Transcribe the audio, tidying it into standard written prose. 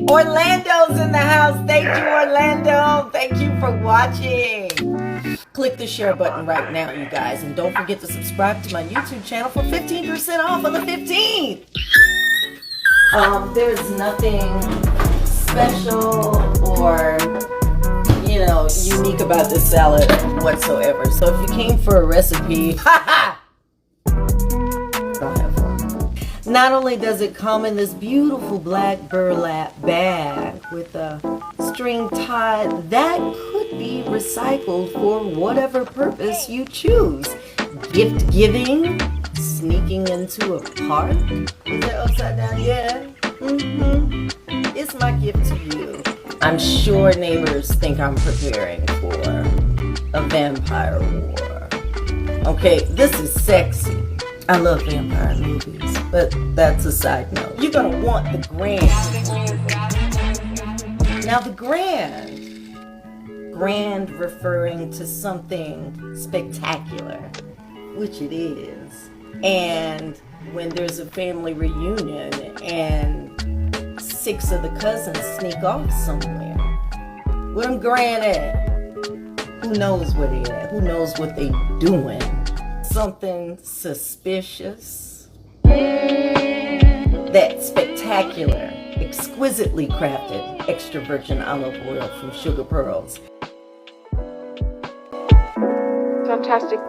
Orlando's in the house. Thank you, Orlando. Thank you for watching. Click the share button right now, you guys. And don't forget to subscribe to my YouTube channel for 15% off on the 15th. There's nothing special or, unique about this salad whatsoever. So if you came for a recipe, don't have one. Not only does it come in this beautiful black burlap bag with a string tied that could be recycled for whatever purpose you choose. Gift giving, sneaking into a park. Is that upside down? Yeah. It's my gift to you. I'm sure neighbors think I'm preparing for a vampire war. Okay, this is sexy. I love vampire movies, but that's a side note. You're gonna want the grand. Now the grand referring to something spectacular, which it is. And when there's a family reunion and 6 of the cousins sneak off somewhere, where them grand at? Who knows where they at? Who knows what they doing? Something suspicious. That spectacular, exquisitely crafted extra virgin olive oil from Sugar Pearls. Fantastic.